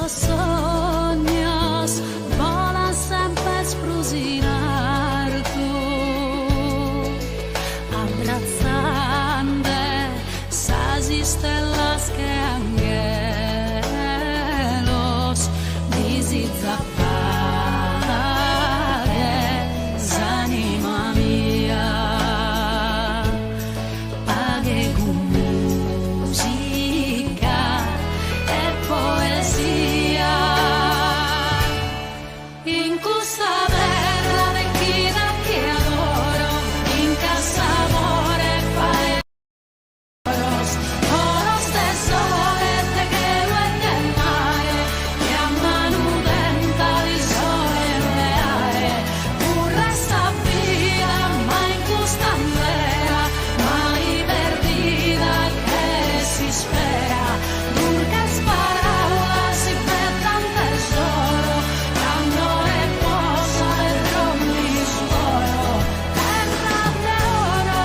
los sueños volan sempre sprusinar tú, abrazando esas estelas que angelos visitares, anima mía, pague con musica e poesia. In questa terra vecchia che adoro, in casa amore fare oros, oros tesore te che lo è del mare, che a mano denta di sole reale, pure sta via, ma in questa andrea, mai perdida che si spera, durca sparalla si petta un tesoro, quando è posa e rompi suoro, terra de oro,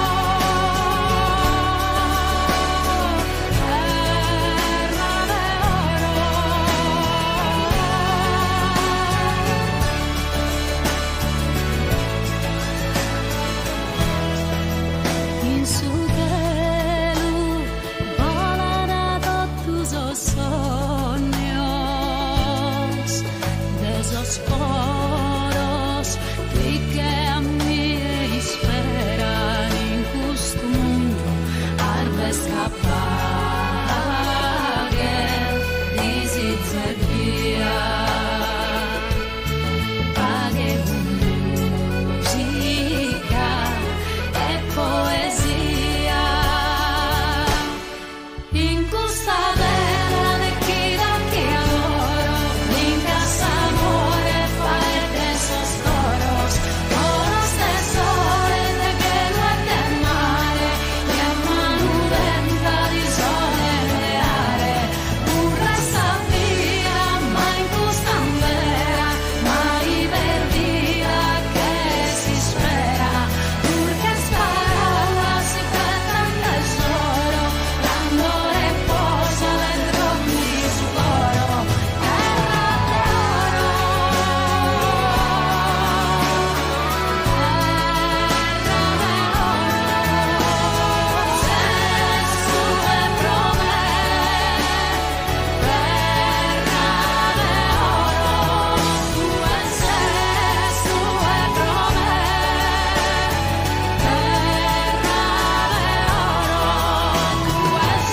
in su cielo volan todos los sueños de esos poros que a mí esperan in questo mondo arde scappare di via, paghe con musica e poesia. In questa terra vecchia che adoro, in casa amore fai esos toros, oros tesore de che lo è del mare, e a mano denta di sole reale, pure sta via, ma in questa andrea, mai perdida che si spera, purché sparalla si petta un tesoro, quando è posa del rompi su coro, terra de oro, sesso e prome, terra de oro, tu e sesso e prome, terra de oro, tu e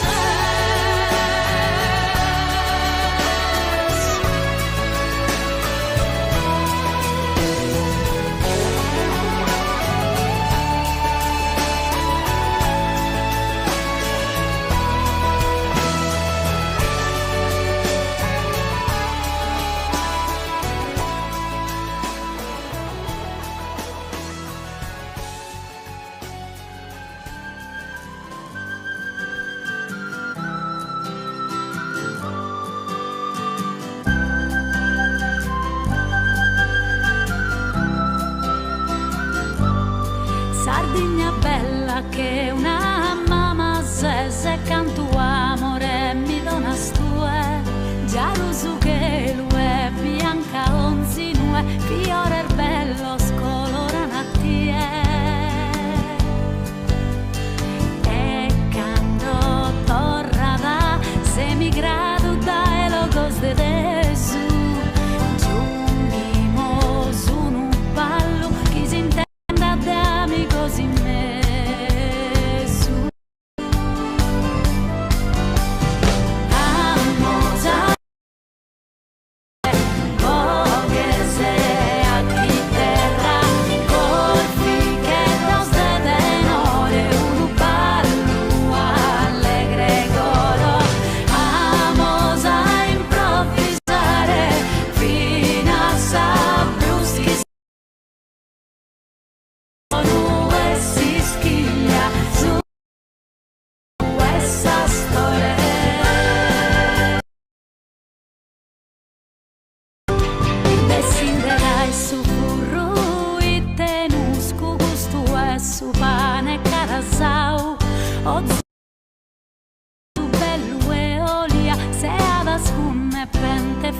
Sardegna bella che una mamma se canto amore mi dona stue, giallo che lui è bianca onzinue, fiore bello scolorana a tie. E canto torrada semigrado da logos de Gesù, giungimos un ballo chi si intenda de amigos in me. Pente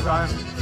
time.